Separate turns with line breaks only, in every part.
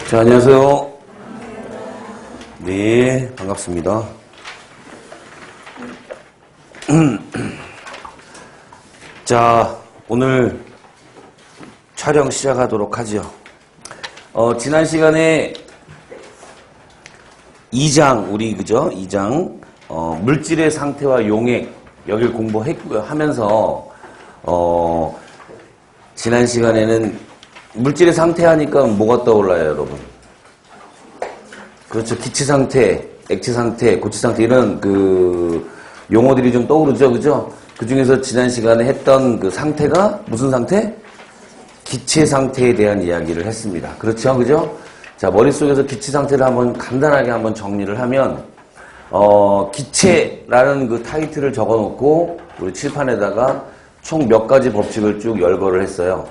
자, 안녕하세요. 네, 반갑습니다. 자, 오늘 촬영 시작하도록 하죠. 지난 시간에 2장, 그죠? 2장, 물질의 상태와 용액, 여길 공부했고요. 하면서, 지난 시간에는 물질의 상태 하니까 뭐가 떠올라요, 여러분? 그렇죠. 기체 상태, 액체 상태, 고체 상태, 이런 용어들이 좀 떠오르죠, 그죠? 그 중에서 지난 시간에 했던 그 상태가 무슨 상태? 기체 상태에 대한 이야기를 했습니다. 그렇죠, 그죠? 자, 머릿속에서 기체 상태를 간단하게 한번 정리를 하면, 기체라는 그 타이틀을 적어 놓고, 우리 칠판에다가 총 몇 가지 법칙을 쭉 열거를 했어요.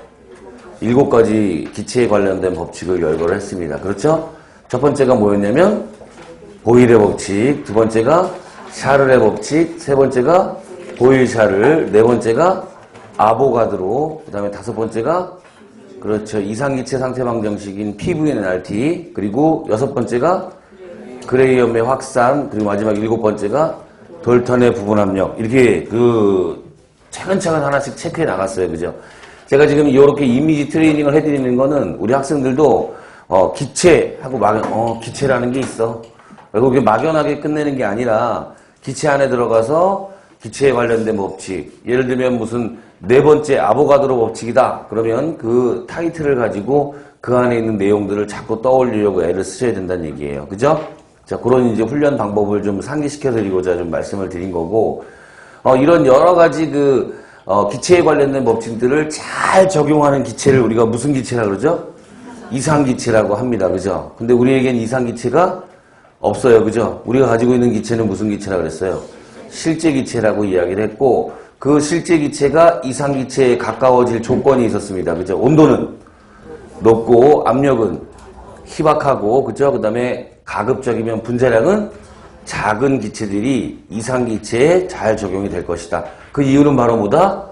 7가지 기체에 관련된 법칙을 열거를 했습니다. 그렇죠? 첫 번째가 뭐였냐면 보일의 법칙, 두 번째가 샤를의 법칙, 세 번째가 보일-샤를, 네 번째가 아보가드로, 그 다음에 다섯 번째가 그렇죠, 이상기체 상태방정식인 PVNRT, 그리고 여섯 번째가 그레이엄의 확산, 그리고 마지막 7번째가 돌턴의 부분압력. 이렇게 차근차근 하나씩 체크해 나갔어요. 그죠? 제가 지금 이렇게 이미지 트레이닝을 해드리는 거는 우리 학생들도 기체하고 기체라는 게 있어. 그리고 그게 막연하게 끝내는 게 아니라 기체 안에 들어가서 기체에 관련된 법칙, 예를 들면 무슨 네 번째 아보가드로 법칙이다. 그러면 그 타이틀을 가지고 그 안에 있는 내용들을 자꾸 떠올리려고 애를 쓰셔야 된다는 얘기예요. 그죠? 자, 그런 이제 훈련 방법을 좀 상기시켜 드리고자 좀 말씀을 드린 거고, 이런 여러 가지 기체에 관련된 법칙들을 잘 적용하는 기체를 우리가 무슨 기체라고 그러죠? 이상기체라고 합니다. 그죠? 근데 우리에겐 이상기체가 없어요. 그죠? 우리가 가지고 있는 기체는 무슨 기체라고 그랬어요? 실제기체라고 이야기를 했고, 그 실제기체가 이상기체에 가까워질 조건이 있었습니다. 그죠? 온도는 높고, 압력은 희박하고, 그죠? 그 다음에 가급적이면 분자량은 작은 기체들이 이상기체에 잘 적용이 될 것이다. 그 이유는 바로 뭐다?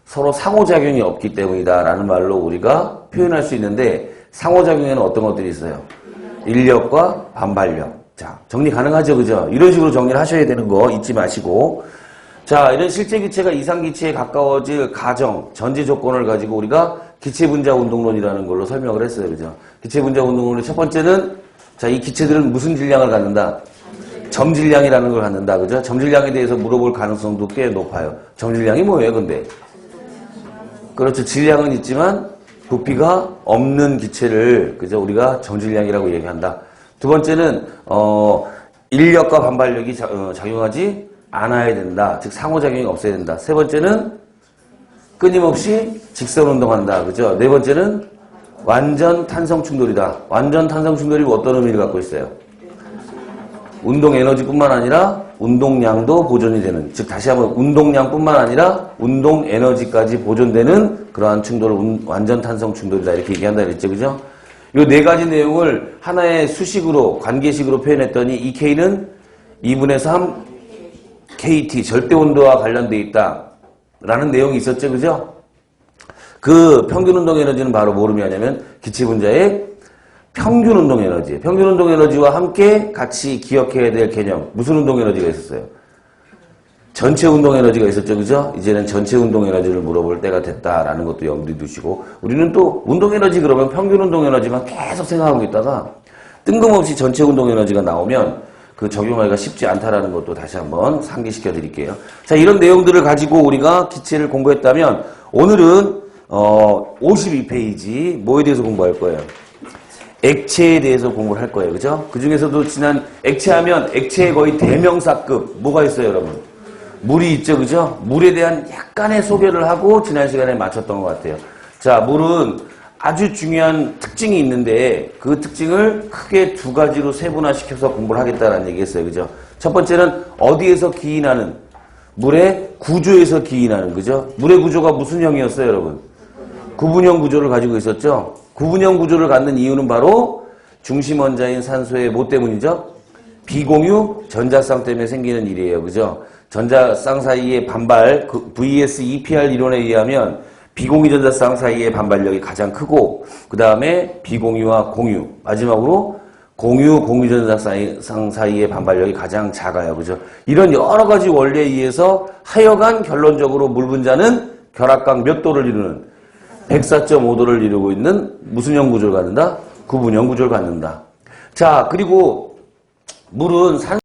서로 상호작용이 없기 때문이다 라는 말로 우리가 표현할 수 있는데, 상호작용에는 어떤 것들이 있어요? 인력과 반발력. 자, 정리 가능하죠, 그죠? 이런 식으로 정리를 하셔야 되는 거 잊지 마시고. 자, 이런 실제기체가 이상기체에 가까워질 가정, 전제 조건을 가지고 우리가 기체분자 운동론이라는 걸로 설명을 했어요, 그죠? 기체분자 운동론의 첫 번째는, 자, 이 기체들은 무슨 질량을 갖는다? 점질량이라는 걸 갖는다. 그죠? 점질량에 대해서 물어볼 가능성도 꽤 높아요. 점질량이 뭐예요, 근데? 그렇죠. 질량은 있지만 부피가 없는 기체를, 그죠? 우리가 점질량이라고 얘기한다. 두 번째는, 인력과 반발력이 작용하지 않아야 된다. 즉, 상호작용이 없어야 된다. 세 번째는 끊임없이 직선 운동한다. 그죠? 네 번째는 완전 탄성 충돌이다. 완전 탄성 충돌이 어떤 의미를 갖고 있어요? 운동 에너지뿐만 아니라 운동량도 보존이 되는, 즉 다시 한번 운동량뿐만 아니라 운동 에너지까지 보존되는 그러한 충돌을 완전 탄성 충돌이다 이렇게 얘기한다 그랬죠, 그죠? 이 네 가지 내용을 하나의 수식으로 관계식으로 표현했더니 이 K는 2분의 3 KT 절대 온도와 관련돼 있다라는 내용이 있었죠, 그죠? 그 평균 운동 에너지는 바로 뭐로 의미하냐면 기체 분자의 평균 운동 에너지. 평균 운동 에너지와 함께 같이 기억해야 될 개념. 무슨 운동 에너지가 있었어요? 전체 운동 에너지가 있었죠. 그죠? 이제는 전체 운동 에너지를 물어볼 때가 됐다라는 것도 염두에 두시고, 우리는 또 운동 에너지 그러면 평균 운동 에너지만 계속 생각하고 있다가 뜬금없이 전체 운동 에너지가 나오면 그 적용하기가 쉽지 않다라는 것도 다시 한번 상기시켜 드릴게요. 자, 이런 내용들을 가지고 우리가 기체를 공부했다면 오늘은 52페이지 뭐에 대해서 공부할 거예요? 액체에 대해서 공부를 할 거예요. 그죠? 그 중에서도 지난 액체하면 액체의 거의 대명사급 뭐가 있어요, 여러분? 물이 있죠. 그죠? 물에 대한 약간의 소개를 하고 지난 시간에 마쳤던 것 같아요. 자, 물은 아주 중요한 특징이 있는데 그 특징을 크게 두 가지로 세분화시켜서 공부를 하겠다라는 얘기했어요. 그죠? 첫 번째는 어디에서 기인하는? 물의 구조에서 기인하는. 그죠? 물의 구조가 무슨 형이었어요, 여러분? 구분형 구조를 가지고 있었죠? 구분형 구조를 갖는 이유는 바로 중심 원자인 산소의 뭐 때문이죠? 비공유 전자쌍 때문에 생기는 일이에요. 그죠? 전자쌍 사이의 반발, VS EPR 이론에 의하면 비공유전자쌍 사이의 반발력이 가장 크고 그 다음에 비공유와 공유, 마지막으로 공유전자쌍 사이의 반발력이 가장 작아요. 그죠? 이런 여러 가지 원리에 의해서 하여간 결론적으로 물 분자는 결합각 몇 도를 이루는 104.5도를 이루고 있는 무슨 형 구조를 갖는다? 구분형 구조를 갖는다. 자, 그리고 물은